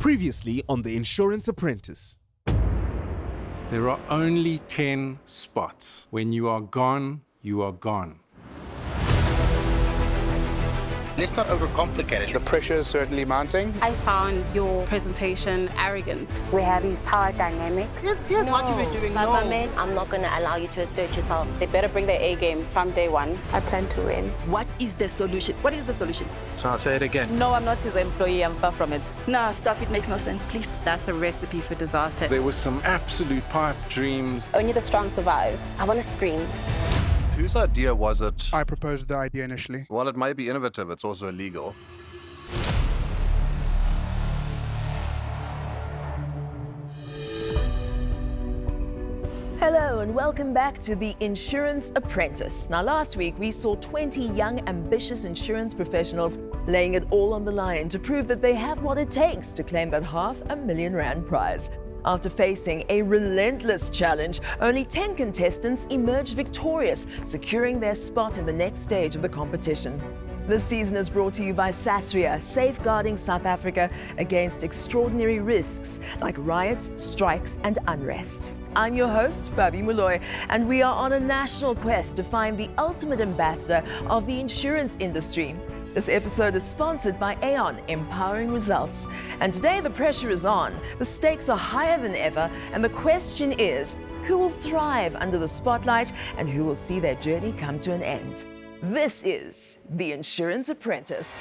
Previously on The Insurance Apprentice. There are only 10 spots. When you are gone, you are gone. Let's not overcomplicate it. The pressure is certainly mounting. I found your presentation arrogant. We have these power dynamics. Here's what you've been doing. No. I'm not going to allow you to assert yourself. They better bring their A game from day one. I plan to win. What is the solution? What is the solution? So I'll say it again. No, I'm not his employee. I'm far from it. Nah, stop. It makes no sense, please. That's a recipe for disaster. There was some absolute pipe dreams. Only the strong survive. I want to scream. Whose idea was it? I proposed the idea initially. While it may be innovative, it's also illegal. Hello and welcome back to The Insurance Apprentice. Now last week we saw 20 young ambitious insurance professionals laying it all on the line to prove that they have what it takes to claim that R500,000 prize. After facing a relentless challenge, only 10 contestants emerged victorious, securing their spot in the next stage of the competition. This season is brought to you by Sasria, safeguarding South Africa against extraordinary risks like riots, strikes and unrest. I'm your host, Babi Muloy, and we are on a national quest to find the ultimate ambassador of the insurance industry. This episode is sponsored by Aon, Empowering Results. And today the pressure is on, the stakes are higher than ever, and the question is, who will thrive under the spotlight and who will see their journey come to an end? This is The Insurance Apprentice.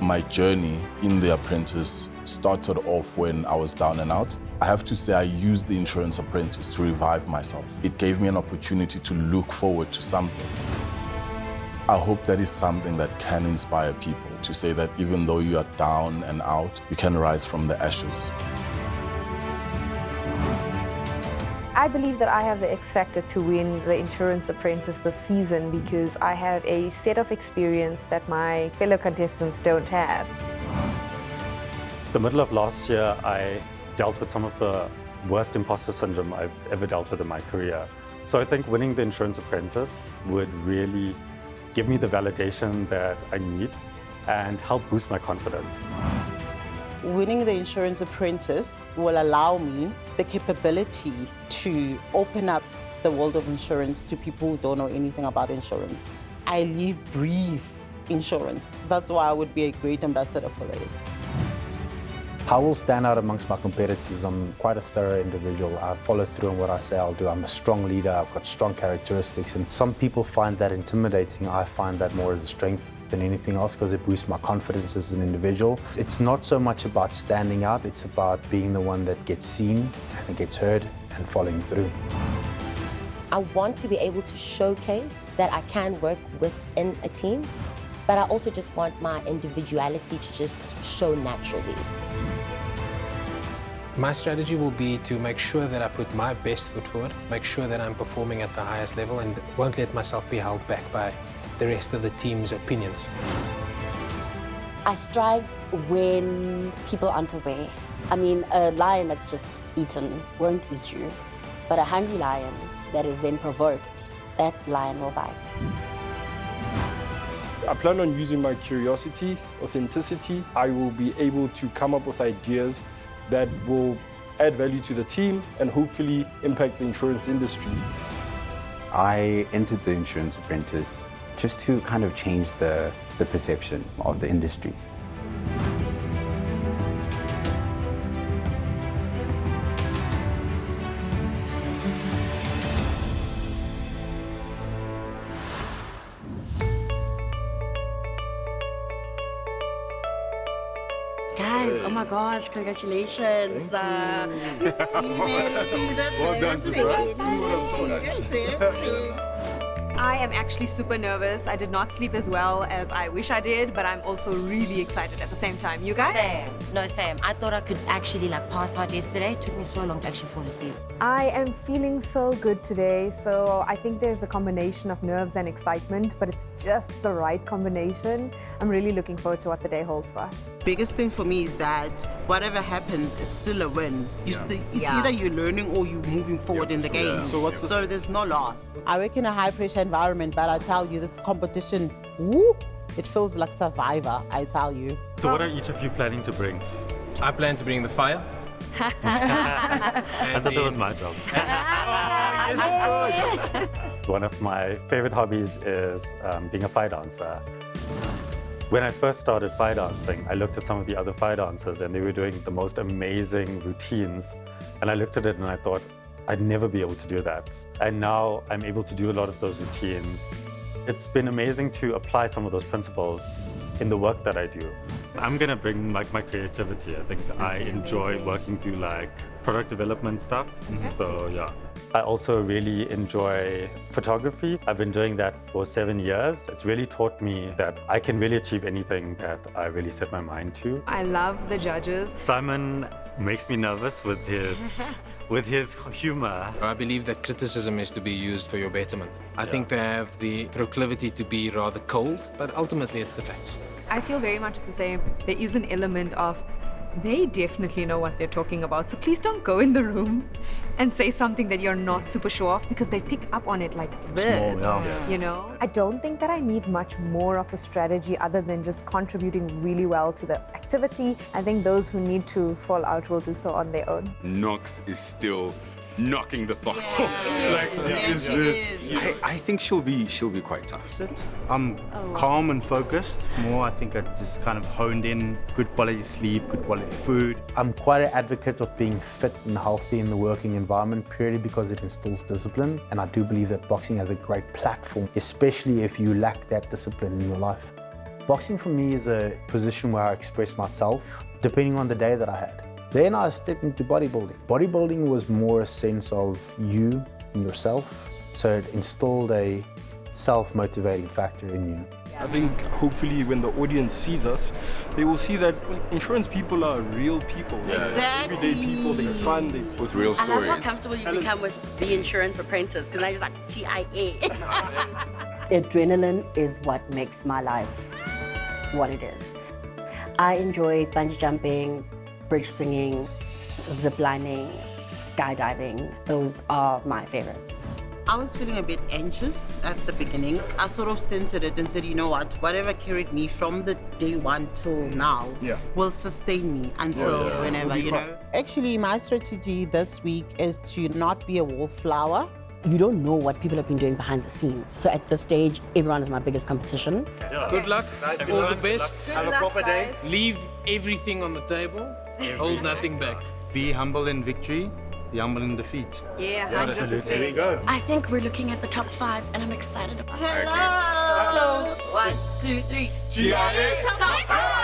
My journey in The Apprentice started off when I was down and out. I have to say I used The Insurance Apprentice to revive myself. It gave me an opportunity to look forward to something. I hope that is something that can inspire people to say that even though you are down and out, you can rise from the ashes. I believe that I have the X factor to win the Insurance Apprentice this season because I have a set of experience that my fellow contestants don't have. The middle of last year, I dealt with some of the worst imposter syndrome I've ever dealt with in my career. So I think winning the Insurance Apprentice would really give me the validation that I need and help boost my confidence. Winning the Insurance Apprentice will allow me the capability to open up the world of insurance to people who don't know anything about insurance. I live, breathe insurance. That's why I would be a great ambassador for it. I will stand out amongst my competitors. I'm quite a thorough individual. I follow through on what I say I'll do. I'm a strong leader. I've got strong characteristics. And some people find that intimidating. I find that more as a strength than anything else because it boosts my confidence as an individual. It's not so much about standing out. It's about being the one that gets seen and gets heard and following through. I want to be able to showcase that I can work within a team, but I also just want my individuality to just show naturally. My strategy will be to make sure that I put my best foot forward, make sure that I'm performing at the highest level and won't let myself be held back by the rest of the team's opinions. I strike when people aren't aware. I mean, a lion that's just eaten won't eat you, but a hungry lion that is then provoked, that lion will bite. I plan on using my curiosity, authenticity. I will be able to come up with ideas that will add value to the team and hopefully impact the insurance industry. I entered the Insurance Apprentice just to kind of change the perception of the industry. Guys, oh my gosh, congratulations. You made it to the Well done, I am actually super nervous. I did not sleep as well as I wish I did, but I'm also really excited at the same time. You guys? Same. No, same. I thought I could actually pass out yesterday. It took me so long to actually fall asleep. I am feeling so good today, so I think there's a combination of nerves and excitement, but it's just the right combination. I'm really looking forward to what the day holds for us. Biggest thing for me is that whatever happens, it's still a win. It's either you're learning or you're moving forward in the game. Yeah. So there's no loss. I work in a high pressure environment, but I tell you, this competition, woo, it feels like Survivor, I tell you. So what are each of you planning to bring? I plan to bring the fire. I thought that was my job. One of my favorite hobbies is being a fire dancer. When I first started fire dancing, I looked at some of the other fire dancers and they were doing the most amazing routines. And I looked at it and I thought, I'd never be able to do that. And now I'm able to do a lot of those routines. It's been amazing to apply some of those principles in the work that I do. I'm gonna bring my creativity. I think I enjoy working through product development stuff. So yeah. I also really enjoy photography. I've been doing that for 7 years. It's really taught me that I can really achieve anything that I really set my mind to. I love the judges. Simon makes me nervous with his humor. I believe that criticism is to be used for your betterment. I think they have the proclivity to be rather cold, but ultimately it's the facts. I feel very much the same. There is an element of they definitely know what they're talking about, so please don't go in the room and say something that you're not super sure of because they pick up on it like this, you know? I don't think that I need much more of a strategy other than just contributing really well to the activity. I think those who need to fall out will do so on their own. Knox is still knocking the socks off. I think she'll be quite tough. I'm calm and focused. I think I just kind of honed in good quality sleep, good quality food. I'm quite an advocate of being fit and healthy in the working environment purely because it instills discipline. And I do believe that boxing has a great platform, especially if you lack that discipline in your life. Boxing for me is a position where I express myself depending on the day that I had. Then I stepped into bodybuilding. Bodybuilding was more a sense of you and yourself, so it instilled a self-motivating factor in you. I think hopefully when the audience sees us, they will see that insurance people are real people. Exactly. Everyday people, they're fun, with real I love stories. how comfortable you become with the insurance apprentice, because I just TIA. Adrenaline is what makes my life what it is. I enjoy bungee jumping, bridge swinging, zip lining, skydiving. Those are my favorites. I was feeling a bit anxious at the beginning. I sort of centered it and said, you know what, whatever carried me from the day one till now will sustain me until whenever, you know. Actually, my strategy this week is to not be a wallflower. You don't know what people have been doing behind the scenes. So at this stage, everyone is my biggest competition. Good luck, all the best. Have a proper day. Leave everything on the table, hold nothing back. Be humble in victory, be humble in defeat. Yeah, 100%. There we go. I think we're looking at the top 5 and I'm excited about it. Hello! So, 1, 2, 3. GIA top 5!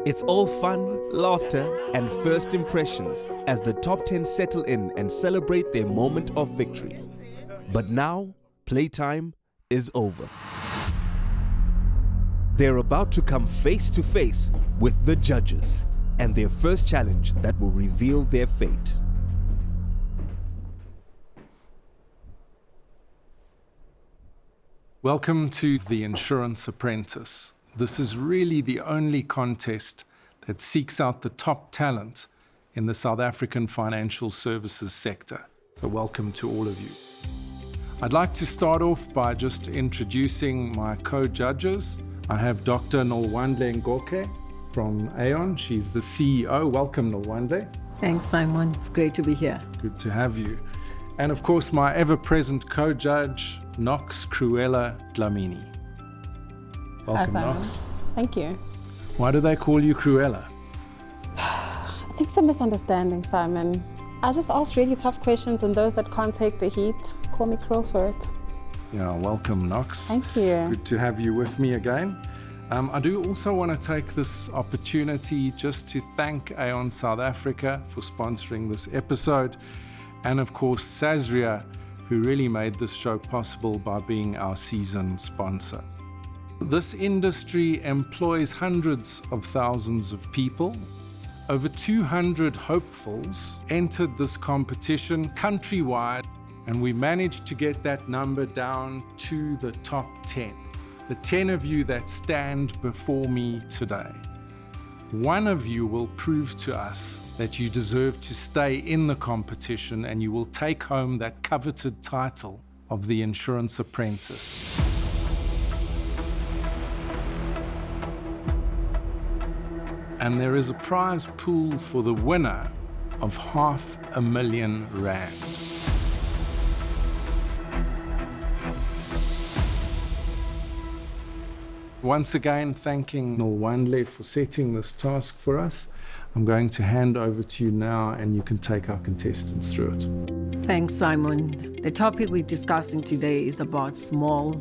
It's all fun, laughter, and first impressions as the top 10 settle in and celebrate their moment of victory. But now, playtime is over. They're about to come face to face with the judges and their first challenge that will reveal their fate. Welcome to The Insurance Apprentice. This is really the only contest that seeks out the top talent in the South African financial services sector. So welcome to all of you. I'd like to start off by just introducing my co-judges. I have Dr. Nolwandle Ngoke from Aon. She's the CEO. Welcome, Nolwandle. Thanks, Simon. It's great to be here. Good to have you. And of course, my ever-present co-judge, Knox Cruella Dlamini. Welcome, Knox. Thank you. Why do they call you Cruella? I think it's a misunderstanding, Simon. I just ask really tough questions, and those that can't take the heat call me cruel for it. Yeah, welcome, Knox. Thank you. Good to have you with me again. I do also want to take this opportunity just to thank Aon South Africa for sponsoring this episode, and of course Sazria, who really made this show possible by being our season sponsor. This industry employs hundreds of thousands of people. Over 200 hopefuls entered this competition countrywide, and we managed to get that number down to the top 10. The 10 of you that stand before me today. One of you will prove to us that you deserve to stay in the competition, and you will take home that coveted title of the Insurance Apprentice. And there is a prize pool for the winner of R500,000. Once again, thanking Nolwandle for setting this task for us. I'm going to hand over to you now, and you can take our contestants through it. Thanks, Simon. The topic we're discussing today is about small,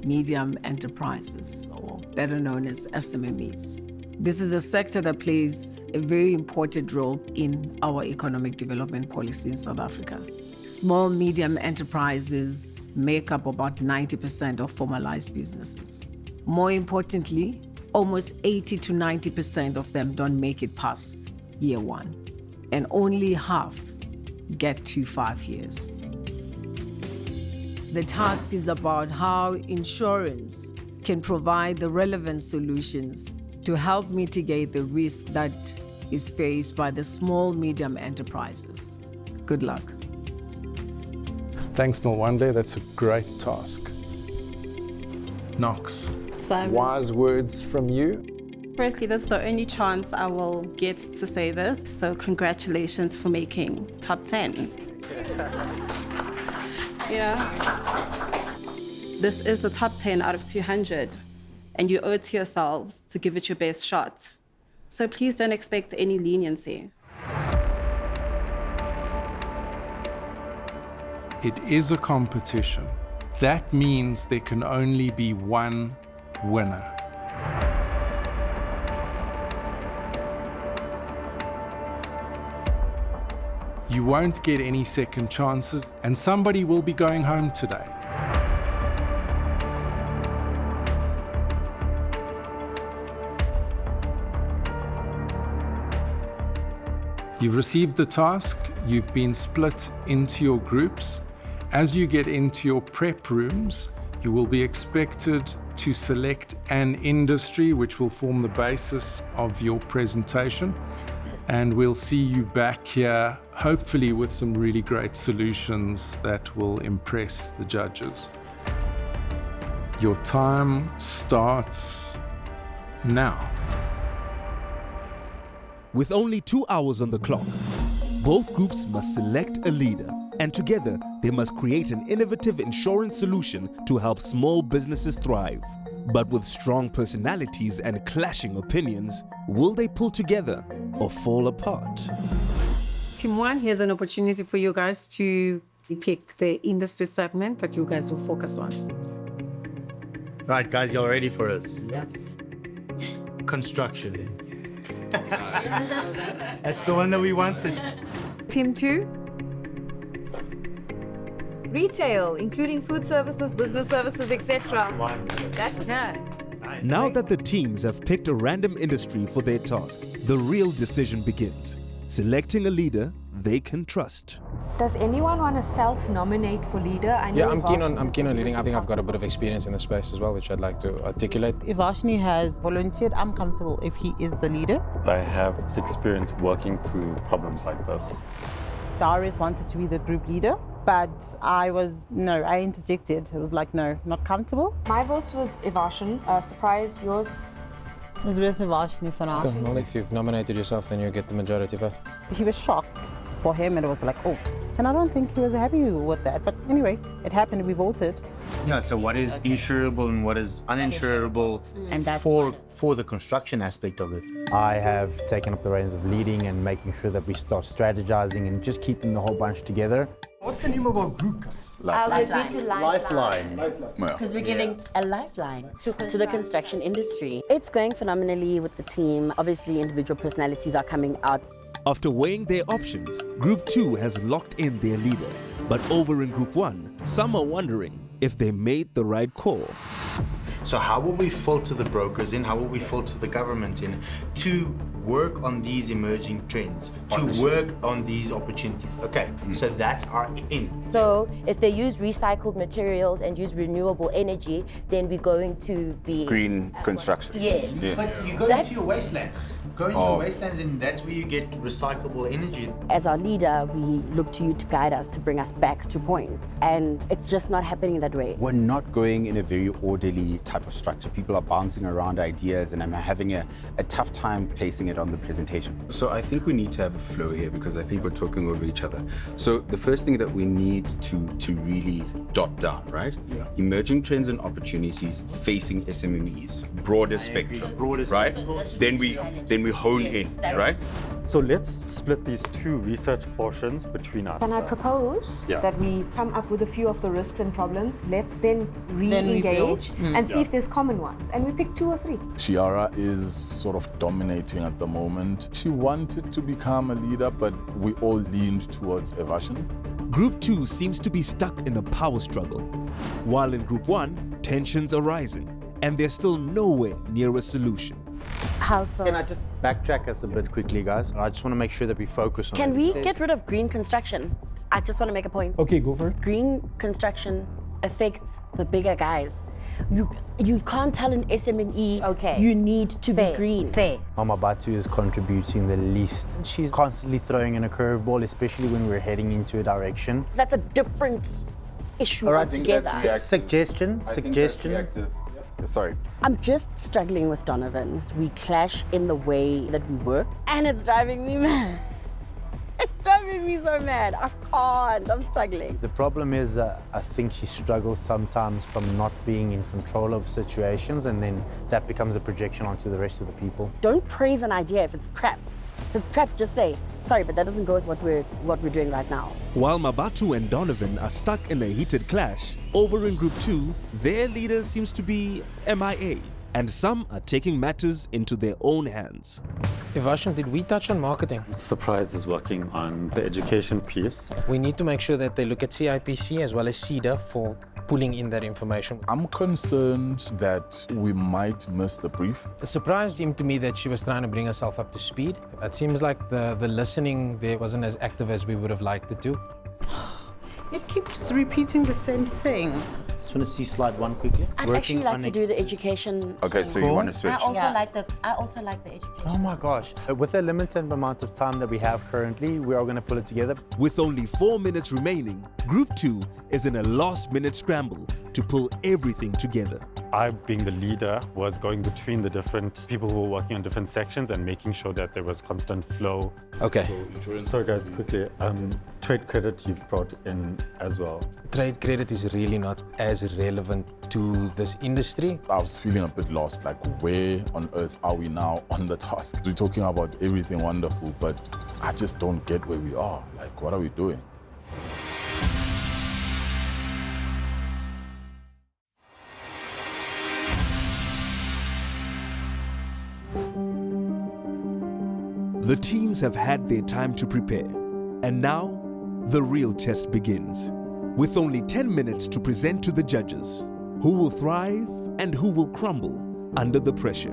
medium enterprises, or better known as SMMEs. This is a sector that plays a very important role in our economic development policy in South Africa. Small, medium enterprises make up about 90% of formalized businesses. More importantly, almost 80 to 90% of them don't make it past year one, and only half get to 5 years. The task is about how insurance can provide the relevant solutions to help mitigate the risk that is faced by the small, medium enterprises. Good luck. Thanks, Nolwandle. That's a great task. Knox, Simon. wise words from you. Firstly, this is the only chance I will get to say this, so congratulations for making top 10. This is the top 10 out of 200, and you owe it to yourselves to give it your best shot. So please don't expect any leniency. It is a competition. That means there can only be one winner. You won't get any second chances, and somebody will be going home today. You've received the task, you've been split into your groups. As you get into your prep rooms, you will be expected to select an industry which will form the basis of your presentation. And we'll see you back here, hopefully with some really great solutions that will impress the judges. Your time starts now. With only 2 hours on the clock, both groups must select a leader, and together they must create an innovative insurance solution to help small businesses thrive. But with strong personalities and clashing opinions, will they pull together or fall apart? Team 1, here's an opportunity for you guys to pick the industry segment that you guys will focus on. Right, guys, y'all ready for us? Yeah. Construction. That's the one that we wanted. Team 2. Retail, including food services, business services, etc. That's good. Now that the teams have picked a random industry for their task, the real decision begins. Selecting a leader they can trust. Does anyone want to self-nominate for leader? I know I'm keen on leading. I think I've got a bit of experience in the space as well, which I'd like to articulate. If Vashni has volunteered, I'm comfortable if he is the leader. I have experience working to problems like this. Darius wanted to be the group leader, but I interjected. It was like, no, not comfortable. My vote's with Ivashan. Surprise, yours? It's with Vashni for now. Well, if you've nominated yourself, then you get the majority vote. He was shocked. For him, it was like, oh. And I don't think he was happy with that. But anyway, it happened, we voted. Yeah, so what is insurable and what is uninsurable And that's for the construction aspect of it. I have taken up the reins of leading and making sure that we start strategizing and just keeping the whole bunch together. What's the name of our group, guys? Lifeline. Lifeline. Because we're giving a lifeline to the construction industry. It's going phenomenally with the team. Obviously, individual personalities are coming out. After weighing their options, Group 2 has locked in their leader. But over in Group 1, some are wondering if they made the right call. So how will we filter the brokers in? How will we filter the government in to work on these emerging trends, to work on these opportunities? Okay, so that's our aim. So if they use recycled materials and use renewable energy, then we're going to be... Green construction. Yes. Yeah. But you go into your wastelands. Go into your wastelands and that's where you get recyclable energy. As our leader, we look to you to guide us, to bring us back to point. And it's just not happening that way. We're not going in a very orderly type of structure. People are bouncing around ideas and I'm having a tough time placing it on the presentation. So I think we need to have a flow here because I think we're talking over each other. So the first thing that we need to really dot down, right? Yeah. Emerging trends and opportunities facing SMMEs, broader spectrum, right? Then we hone in, right? So let's split these two research portions between us. Can I propose that we come up with a few of the risks and problems? Let's then re-engage and see if there's common ones. And we pick 2 or 3. Chiara is sort of dominating at the moment. She wanted to become a leader, but we all leaned towards Evashan. Group 2 seems to be stuck in a power struggle, while in Group 1, tensions are rising, and they're still nowhere near a solution. How so? Can I just backtrack us a bit quickly, guys? I just want to make sure that we focus on Can it. we get rid of green construction? I just want to make a point. Okay, go for it. Green construction affects the bigger guys. You can't tell an SMME, you need to be green. Fair. Mama Batu is contributing the least. She's constantly throwing in a curveball, especially when we're heading into a direction. That's a different issue All right, altogether. Suggestion. Sorry. I'm just struggling with Donovan. We clash in the way that we work, and it's driving me mad. It's driving me so mad. I can't. I'm struggling. The problem is, I think she struggles sometimes from not being in control of situations, and then that becomes a projection onto the rest of the people. Don't praise an idea if it's crap. If it's crap, just say, sorry, but that doesn't go with what we're doing right now. While Mabatu and Donovan are stuck in a heated clash, over in Group 2, their leader seems to be MIA, and some are taking matters into their own hands. Evashan, did we touch on marketing? Surprise is working on the education piece. We need to make sure that they look at CIPC as well as CEDA for pulling in that information. I'm concerned that we might miss the brief. The surprise seemed to me that she was trying to bring herself up to speed. It seems like the listening there wasn't as active as we would have liked it to. It keeps repeating the same thing. Just want to see slide 1 quickly. I'd actually like to do the education. Okay, so you want to switch? I also like the education. Oh my gosh. With the limited amount of time that we have currently, we are going to pull it together. With only 4 minutes remaining, Group 2 is in a last-minute scramble to pull everything together. I, being the leader, was going between the different people who were working on different sections and making sure that there was constant flow. Okay. So guys, quickly, trade credit you've brought in as well. Trade credit is really not as relevant to this industry. I was feeling a bit lost, like where on earth are we now on the task? We're talking about everything wonderful, but I just don't get where we are. Like, what are we doing? The teams have had their time to prepare, and now the real test begins. With only 10 minutes to present to the judges, who will thrive and who will crumble under the pressure.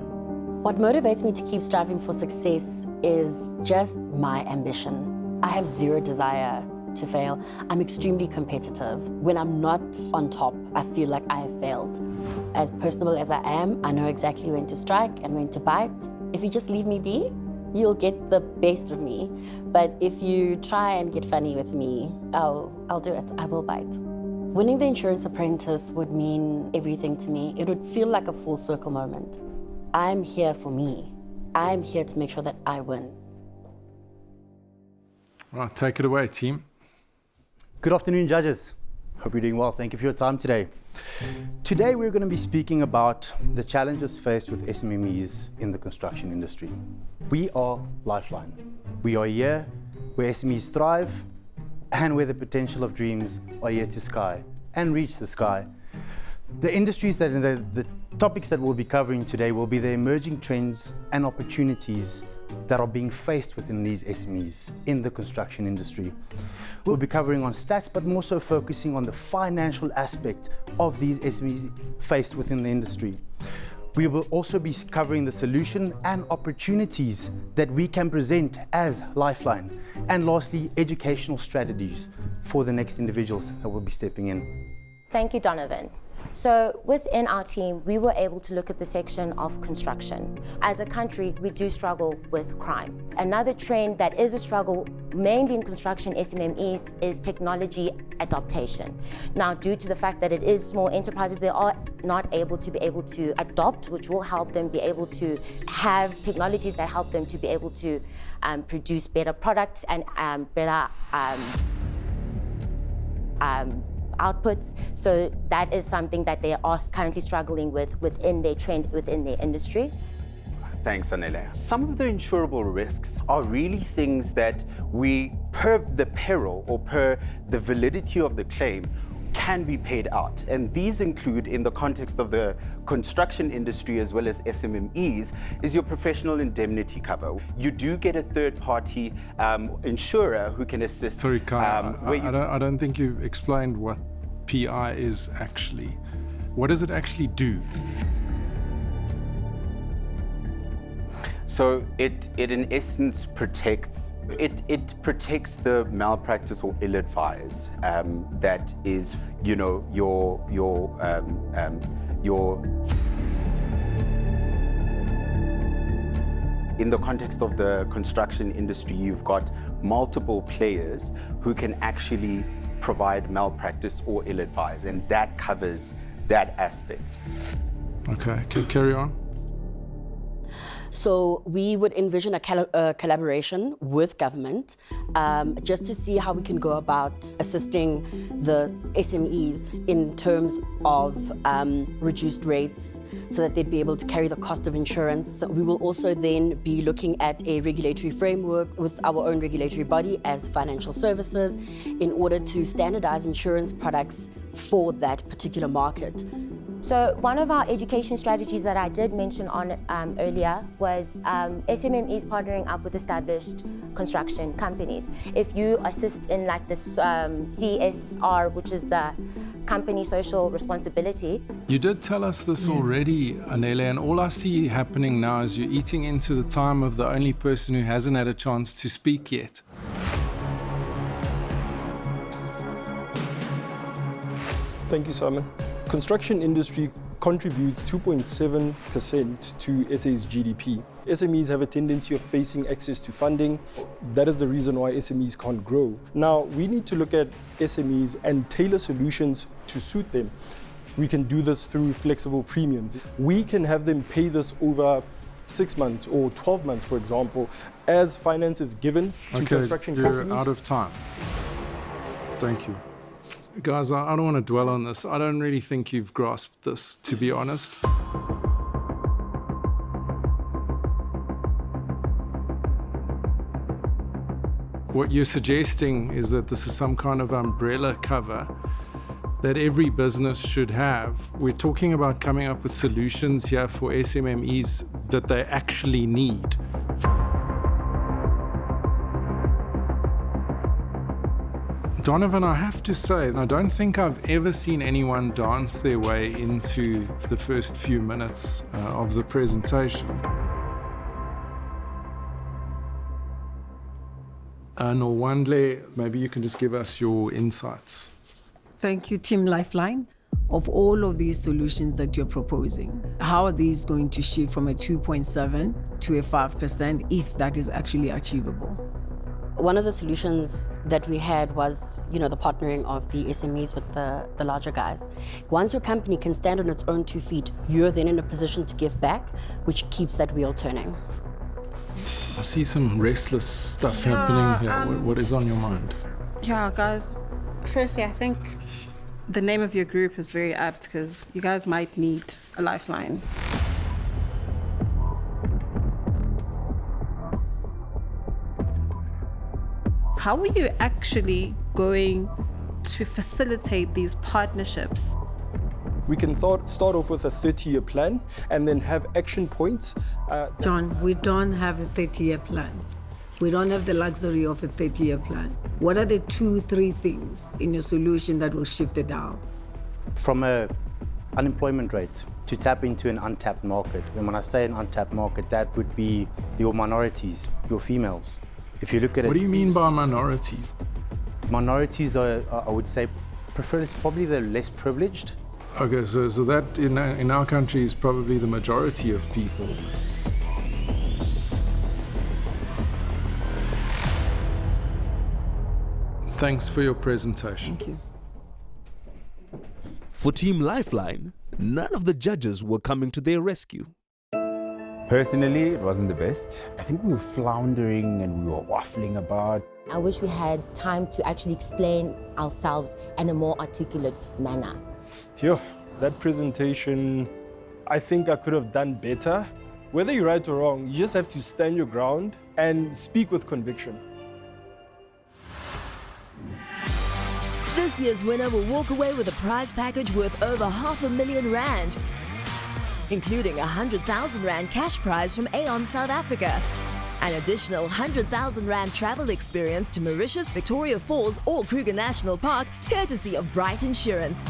What motivates me to keep striving for success is just my ambition. I have zero desire to fail. I'm extremely competitive. When I'm not on top, I feel like I have failed. As personable as I am, I know exactly when to strike and when to bite. If you just leave me be, you'll get the best of me. But if you try and get funny with me, I'll do it. I will bite. Winning the Insurance Apprentice would mean everything to me. It would feel like a full circle moment. I'm here for me. I'm here to make sure that I win. Right, take it away, team. Good afternoon, judges. Hope you're doing well. Thank you for your time today. Today we're going to be speaking about the challenges faced with SMMEs in the construction industry. We are Lifeline. We are here where SMEs thrive and where the potential of dreams are yet to sky and reach the sky. The industries that the topics that we'll be covering today will be the emerging trends and opportunities that are being faced within these SMEs in the construction industry. We'll be covering on stats, but more so focusing on the financial aspect of these SMEs faced within the industry. We will also be covering the solution and opportunities that we can present as Lifeline. And lastly, educational strategies for the next individuals that will be stepping in. Thank you, Donovan. So within our team, we were able to look at the section of construction. As a country, we do struggle with crime. Another trend that is a struggle, mainly in construction SMMEs, is technology adaptation. Now, due to the fact that it is small enterprises, they are not able to adopt, which will help them be able to have technologies that help them to be able to produce better products and better outputs. So that is something that they are currently struggling with within their trend, within their industry. Thanks, Anele. Some of the insurable risks are really things that we, per the peril or per the validity of the claim, can be paid out. And these include, in the context of the construction industry as well as SMMEs, is your professional indemnity cover. You do get a third-party insurer who can assist. Sorry, Kai, I don't think you explained what PI is actually. What does it actually do? So it in essence protects the malpractice or ill-advise that is, your in the context of the construction industry, you've got multiple players who can actually provide malpractice or ill-advise, and that covers that aspect. Okay, carry on. So we would envision a collaboration with government just to see how we can go about assisting the SMEs in terms of reduced rates so that they'd be able to carry the cost of insurance. We will also then be looking at a regulatory framework with our own regulatory body as financial services in order to standardize insurance products for that particular market. So one of our education strategies that I did mention on earlier was SMMEs partnering up with established construction companies. If you assist in like this CSR, which is the company social responsibility. You did tell us this already, Anele, and all I see happening now is you're eating into the time of the only person who hasn't had a chance to speak yet. Thank you, Simon. Construction industry contributes 2.7% to SA's GDP. SMEs have a tendency of facing access to funding. That is the reason why SMEs can't grow. Now, we need to look at SMEs and tailor solutions to suit them. We can do this through flexible premiums. We can have them pay this over 6 months or 12 months, for example, as finance is given to construction companies. You're out of time. Thank you. Guys, I don't want to dwell on this. I don't really think you've grasped this, to be honest. What you're suggesting is that this is some kind of umbrella cover that every business should have. We're talking about coming up with solutions here for SMMEs that they actually need. Donovan, I have to say, I don't think I've ever seen anyone dance their way into the first few minutes of the presentation. Norwandle, maybe you can just give us your insights. Thank you, Team Lifeline. Of all of these solutions that you're proposing, how are these going to shift from a 2.7 to a 5% if that is actually achievable? One of the solutions that we had was, the partnering of the SMEs with the larger guys. Once your company can stand on its own 2 feet, you're then in a position to give back, which keeps that wheel turning. I see some restless stuff happening here. What is on your mind? Yeah, guys. Firstly, I think The name of your group is very apt because you guys might need a lifeline. How are you actually going to facilitate these partnerships? We can start off with a 30-year plan and then have action points. John, we don't have a 30-year plan. We don't have the luxury of a 30-year plan. What are the 2-3 things in your solution that will shift it down? From an unemployment rate to tap into an untapped market. And when I say an untapped market, that would be your minorities, your females. If you look at it. What do you mean by minorities? Minorities are, I would say, probably the less privileged. Okay, so that in our country is probably the majority of people. Thanks for your presentation. Thank you. For Team Lifeline, none of the judges were coming to their rescue. Personally, it wasn't the best. I think we were floundering and we were waffling about. I wish we had time to actually explain ourselves in a more articulate manner. Yo, that presentation, I think I could have done better. Whether you're right or wrong, you just have to stand your ground and speak with conviction. This year's winner will walk away with a prize package worth over R500,000, including a R100,000 cash prize from Aon South Africa. An additional R100,000 travel experience to Mauritius, Victoria Falls or Kruger National Park, courtesy of Bright Insurance.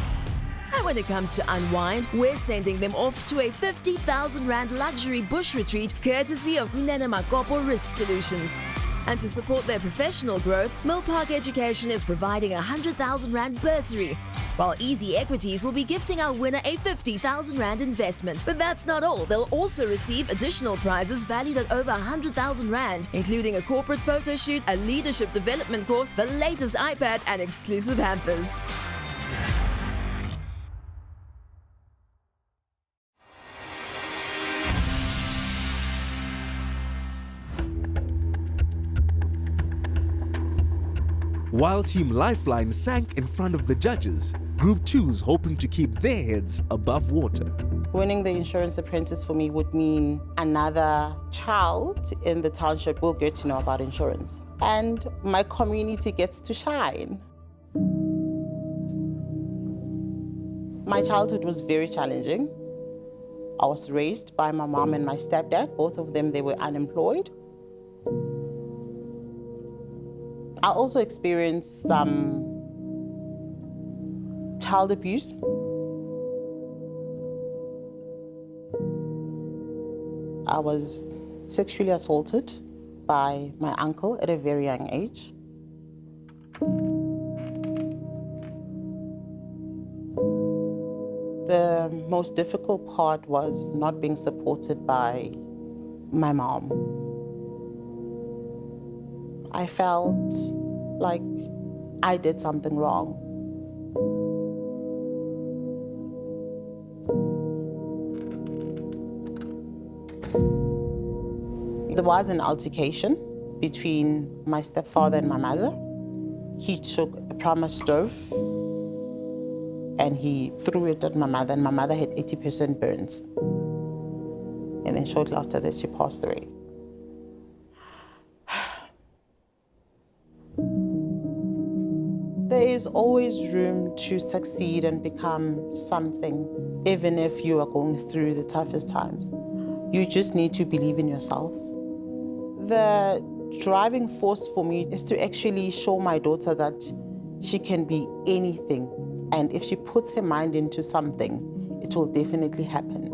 And when it comes to unwind, we're sending them off to a R50,000 luxury bush retreat, courtesy of Kunene Makopo Risk Solutions. And to support their professional growth, Mill Park Education is providing a R100,000 bursary, while Easy Equities will be gifting our winner a R50,000 investment. But that's not all. They'll also receive additional prizes valued at over R100,000, including a corporate photo shoot, a leadership development course, the latest iPad, and exclusive hampers. While Team Lifeline sank in front of the judges, Group 2's hoping to keep their heads above water. Winning the Insurance Apprentice for me would mean another child in the township will get to know about insurance. And my community gets to shine. My childhood was very challenging. I was raised by my mom and my stepdad. Both of them, they were unemployed. I also experienced some child abuse. I was sexually assaulted by my uncle at a very young age. The most difficult part was not being supported by my mom. I felt like I did something wrong. There was an altercation between my stepfather and my mother. He took a Prima stove and he threw it at my mother, and my mother had 80% burns. And then shortly after that, she passed away. There is always room to succeed and become something, even if you are going through the toughest times. You just need to believe in yourself. The driving force for me is to actually show my daughter that she can be anything. And if she puts her mind into something, it will definitely happen.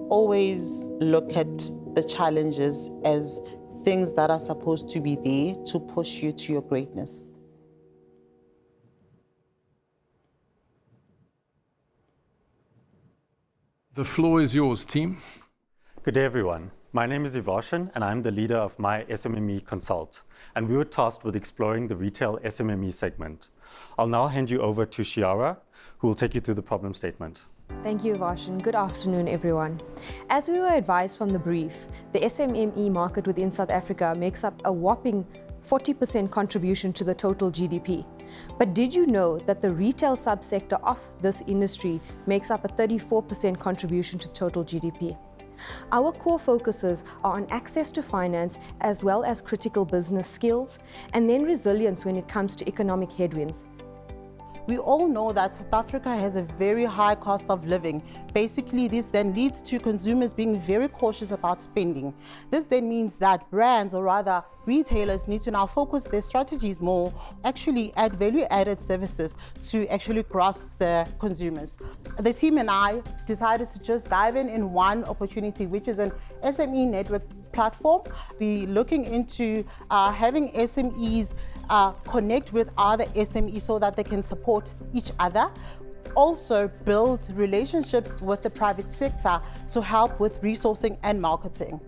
Always look at the challenges as things that are supposed to be there to push you to your greatness. The floor is yours, team. Good day, everyone. My name is Ivashan, and I'm the leader of my SMME Consult, and we were tasked with exploring the retail SMME segment. I'll now hand you over to Shiara, who will take you through the problem statement. Thank you, Varshan. Good afternoon, everyone. As we were advised from the brief, the SMME market within South Africa makes up a whopping 40% contribution to the total GDP. But did you know that the retail subsector of this industry makes up a 34% contribution to total GDP? Our core focuses are on access to finance as well as critical business skills, and then resilience when it comes to economic headwinds. We all know that South Africa has a very high cost of living. Basically, this then leads to consumers being very cautious about spending. This then means that brands, or rather retailers, need to now focus their strategies more, actually add value-added services to actually grasp the consumers. The team and I decided to just dive in one opportunity, which is an SME network platform. We're looking into having SMEs connect with other SMEs so that they can support each other. Also build relationships with the private sector to help with resourcing and marketing.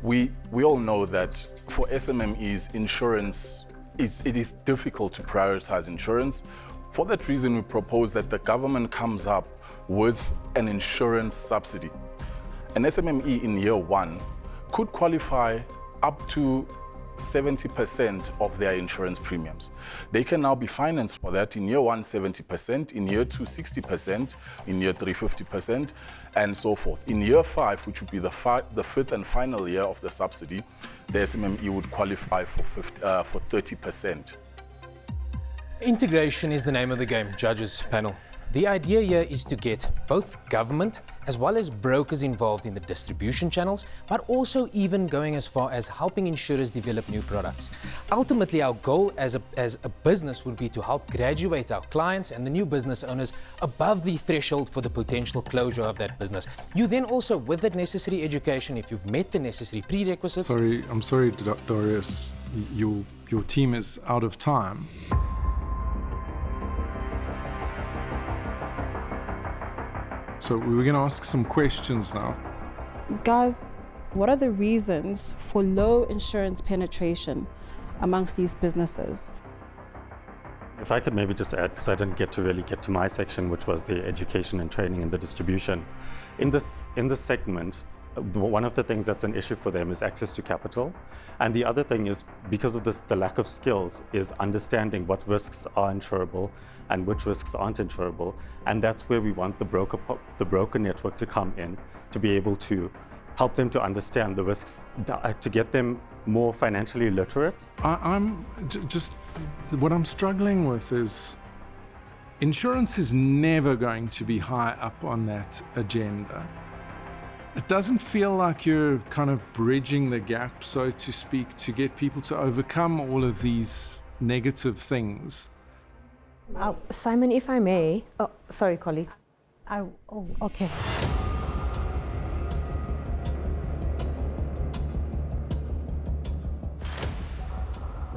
We all know that for SMMEs, insurance it is difficult to prioritize insurance. For that reason, we propose that the government comes up with an insurance subsidy. An SMME in year one could qualify up to 70% of their insurance premiums. They can now be financed for that in year one, 70%, in year two, 60%, in year three, 50%, and so forth. In year five, which would be the fifth and final year of the subsidy, the SMME would qualify for 30%. Integration is the name of the game, judges panel. The idea here is to get both government as well as brokers involved in the distribution channels, but also even going as far as helping insurers develop new products. Ultimately, our goal as a business would be to help graduate our clients and the new business owners above the threshold for the potential closure of that business. You then also, with that necessary education, if you've met the necessary prerequisites... I'm sorry, Darius, your team is out of time. So we're going to ask some questions now. Guys, what are the reasons for low insurance penetration amongst these businesses? If I could maybe just add, because I didn't really get to my section, which was the education and training and the distribution. In this segment, one of the things that's an issue for them is access to capital. And the other thing is, because of this, the lack of skills, is understanding what risks are insurable and which risks aren't insurable. And that's where we want the broker network to come in, to be able to help them to understand the risks, to get them more financially literate. What I'm struggling with is insurance is never going to be high up on that agenda. It doesn't feel like you're kind of bridging the gap, so to speak, to get people to overcome all of these negative things. Simon, if I may... Oh, sorry, colleagues. Okay.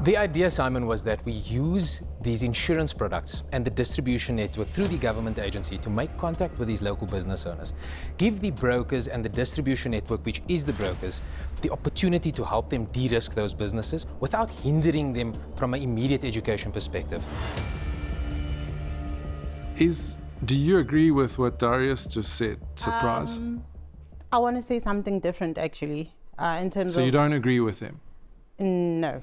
The idea, Simon, was that we use these insurance products and the distribution network through the government agency to make contact with these local business owners. Give the brokers and the distribution network, which is the brokers, the opportunity to help them de-risk those businesses without hindering them from an immediate education perspective. Do you agree with what Darius just said, Surprise? I want to say something different, actually, in terms of... So you don't agree with him? No.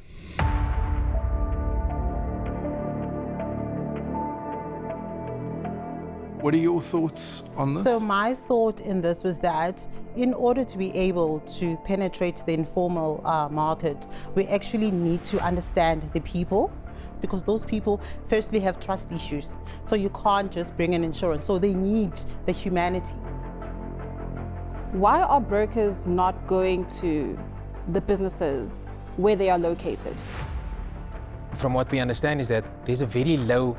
What are your thoughts on this? So my thought in this was that in order to be able to penetrate the informal market, we actually need to understand the people, because those people firstly have trust issues. So you can't just bring in insurance. So they need the humanity. Why are brokers not going to the businesses where they are located? From what we understand is that there's a very low,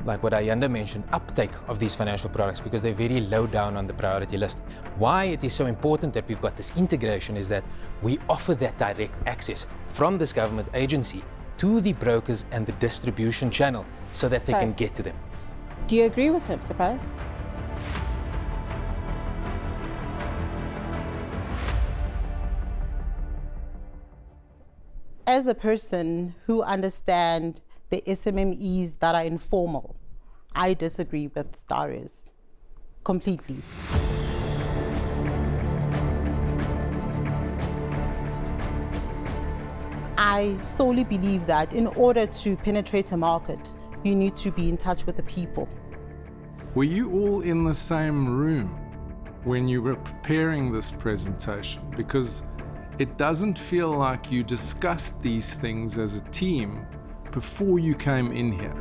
like what Ayanda mentioned, uptake of these financial products because they're very low down on the priority list. Why it is so important that we've got this integration is that we offer that direct access from this government agency to the brokers and the distribution channel so that they can get to them. Do you agree with him, Surprise? As a person who understands the SMMEs that are informal, I disagree with Darius completely. I I solely believe that in order to penetrate a market, you need to be in touch with the people. Were you all in the same room when you were preparing this presentation? Because it doesn't feel like you discussed these things as a team before you came in here.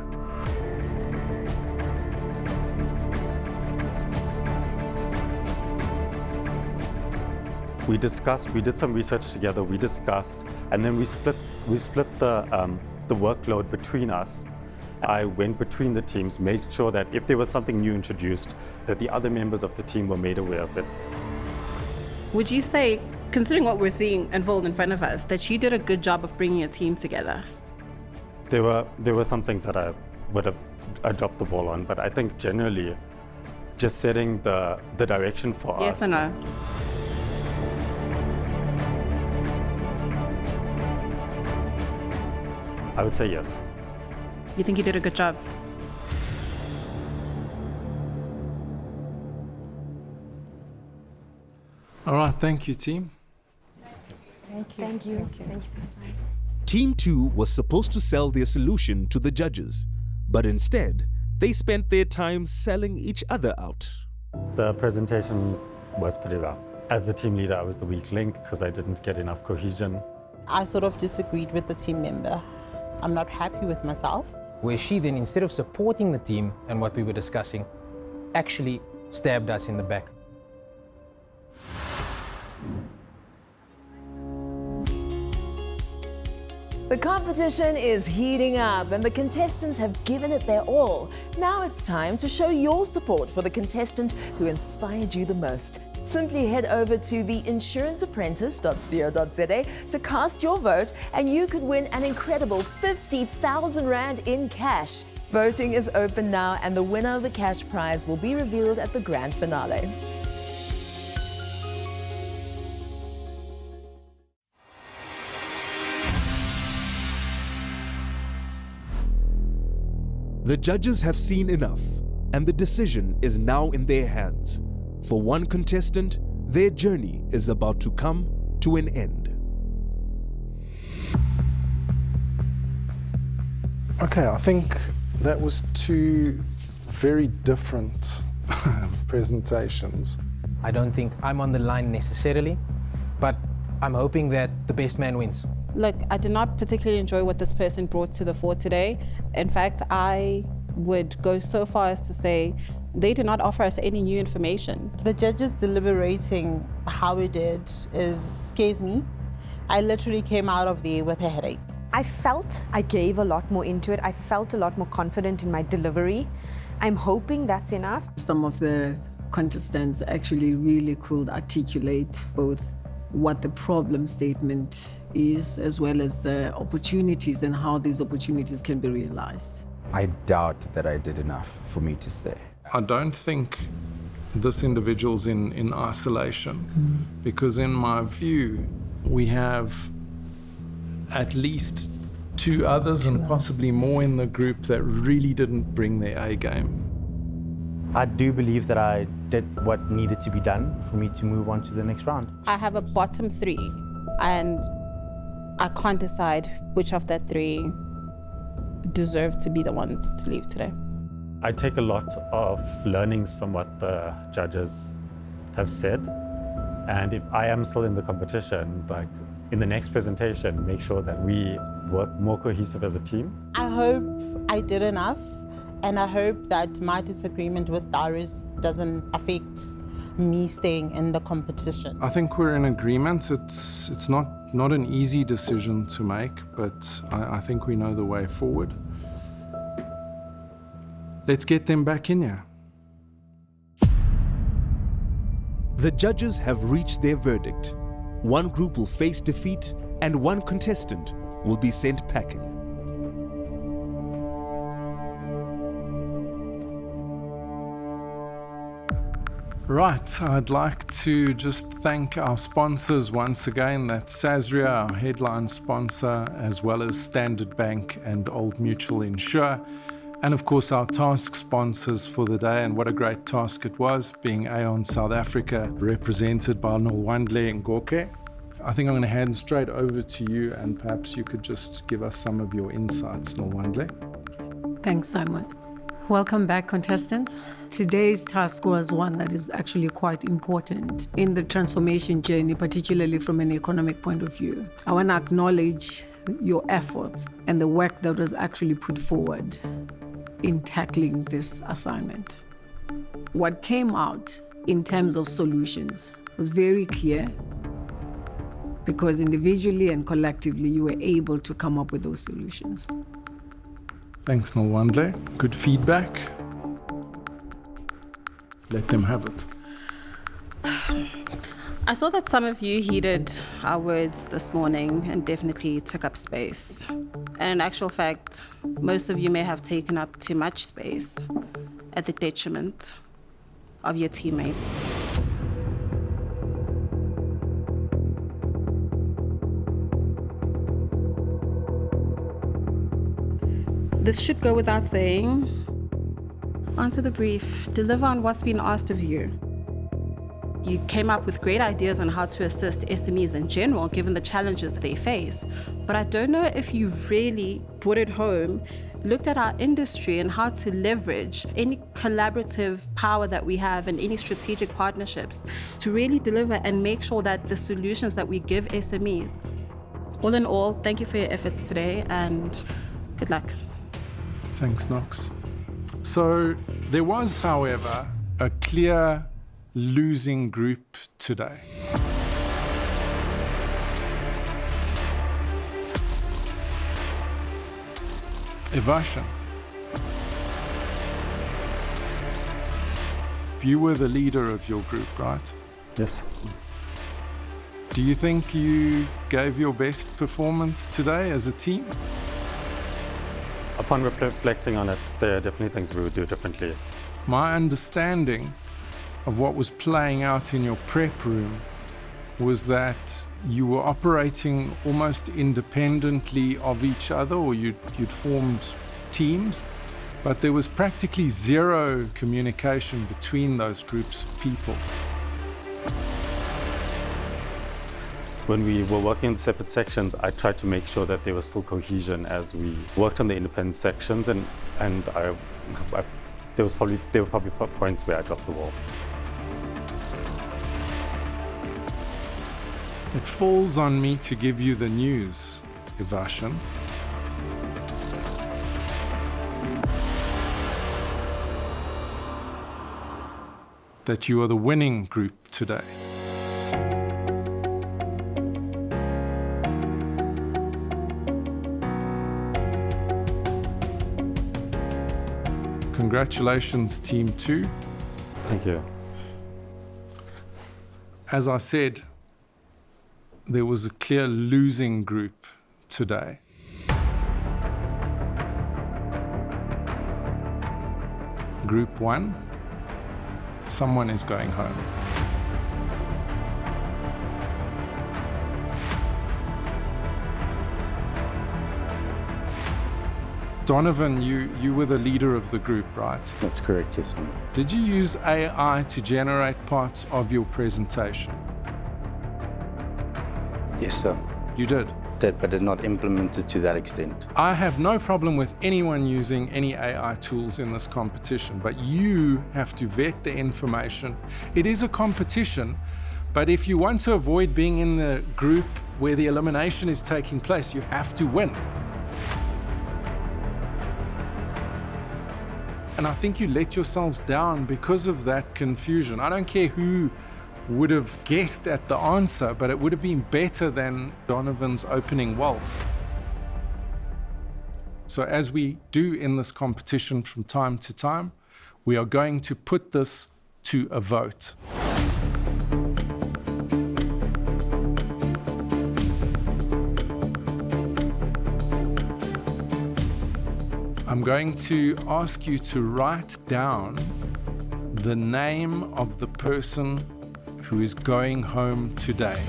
We discussed, we did some research together, we discussed, and then we split the workload between us. I went between the teams, made sure that if there was something new introduced, that the other members of the team were made aware of it. Would you say, considering what we're seeing unfold in front of us, that you did a good job of bringing a team together? There were some things that I dropped the ball on, but I think generally, just setting the direction for us. Yes or no? I would say yes. You think you did a good job? All right, thank you, team. Thank you. Thank you. Thank you for your time. Team 2 was supposed to sell their solution to the judges, but instead, they spent their time selling each other out. The presentation was pretty rough. As the team leader, I was the weak link because I didn't get enough cohesion. I sort of disagreed with the team member. I'm not happy with myself. Where she then, instead of supporting the team and what we were discussing, actually stabbed us in the back. The competition is heating up and the contestants have given it their all. Now it's time to show your support for the contestant who inspired you the most. Simply head over to theinsuranceapprentice.co.za to cast your vote and you could win an incredible 50,000 Rand in cash. Voting is open now and the winner of the cash prize will be revealed at the grand finale. The judges have seen enough, and the decision is now in their hands. For one contestant, their journey is about to come to an end. Okay, I think that was two very different presentations. I don't think I'm on the line necessarily, but I'm hoping that the best man wins. Look, I did not particularly enjoy what this person brought to the fore today. In fact, I would go so far as to say they did not offer us any new information. The judges deliberating how we did scares me. I literally came out of there with a headache. I felt I gave a lot more into it. I felt a lot more confident in my delivery. I'm hoping that's enough. Some of the contestants actually really could articulate both what the problem statement is, as well as the opportunities and how these opportunities can be realized. I doubt that I did enough for me to stay. I don't think this individual's in isolation, because in my view, we have at least two others and possibly more in the group that really didn't bring their A game. I do believe that I did what needed to be done for me to move on to the next round. I have a bottom three, and I can't decide which of that three deserve to be the ones to leave today. I take a lot of learnings from what the judges have said, and if I am still in the competition, like in the next presentation, make sure that we work more cohesive as a team. I hope I did enough, and I hope that my disagreement with Darius doesn't affect me staying in the competition. I think we're in agreement. It's not an easy decision to make, but I think we know the way forward. Let's get them back in here. The judges have reached their verdict. One group will face defeat, and one contestant will be sent packing. Right, I'd like to just thank our sponsors once again. That's Sasria, our headline sponsor, as well as Standard Bank and Old Mutual Insure. And of course, our task sponsors for the day, and what a great task it was, being Aon South Africa, represented by Nolwandle Ngoke. I think I'm going to hand straight over to you, and perhaps you could just give us some of your insights, Nolwandle. Thanks, Simon. Welcome back, contestants. Today's task was one that is actually quite important in the transformation journey, particularly from an economic point of view. I want to acknowledge your efforts and the work that was actually put forward in tackling this assignment. What came out in terms of solutions was very clear, because individually and collectively you were able to come up with those solutions. Thanks, Nolwandle. Good feedback. Let them have it. I saw that some of you heeded our words this morning and definitely took up space. And in actual fact, most of you may have taken up too much space at the detriment of your teammates. This should go without saying. Answer the brief, deliver on what's been asked of you. You came up with great ideas on how to assist SMEs in general, given the challenges that they face. But I don't know if you really brought it home, looked at our industry and how to leverage any collaborative power that we have and any strategic partnerships to really deliver and make sure that the solutions that we give SMEs. All in all, thank you for your efforts today and good luck. Thanks, Knox. So there was, however, a clear losing group today. Evashan. You were the leader of your group, right? Yes. Do you think you gave your best performance today as a team? Upon reflecting on it, there are definitely things we would do differently. My understanding of what was playing out in your prep room was that you were operating almost independently of each other, or you'd formed teams, but there was practically zero communication between those groups of people. When we were working in separate sections, I tried to make sure that there was still cohesion as we worked on the independent sections, and there were probably points where I dropped the ball. It falls on me to give you the news, Evashan. That you are the winning group today. Congratulations, Team 2. Thank you. As I said, there was a clear losing group today. Group 1, someone is going home. Donovan, you were the leader of the group, right? That's correct, yes, sir. Did you use AI to generate parts of your presentation? Yes, sir. You did? Did, but did not implement it to that extent. I have no problem with anyone using any AI tools in this competition, but you have to vet the information. It is a competition, but if you want to avoid being in the group where the elimination is taking place, you have to win. And I think you let yourselves down because of that confusion. I don't care who would have guessed at the answer, but it would have been better than Donovan's opening waltz. So as we do in this competition from time to time, we are going to put this to a vote. I'm going to ask you to write down the name of the person who is going home today.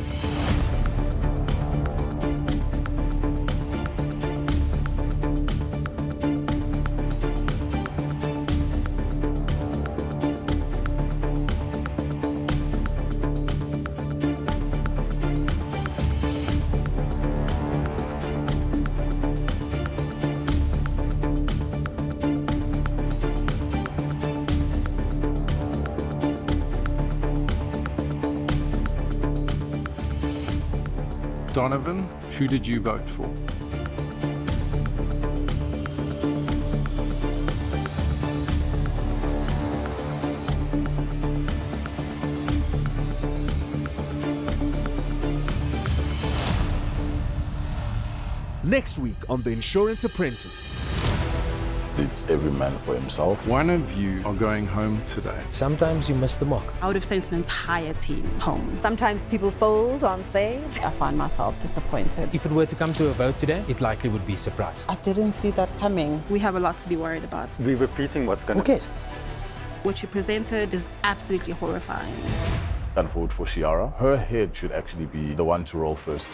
Donovan, who did you vote for? Next week on The Insurance Apprentice. It's every man for himself. One of you are going home today. Sometimes you miss the mark. I would have sent an entire team home. Sometimes people fold on stage. I find myself disappointed. If it were to come to a vote today, it likely would be a surprise. I didn't see that coming. We have a lot to be worried about. We're repeating what's going to Okay. What you presented is absolutely horrifying. And vote for Ciara. Her head should actually be the one to roll first.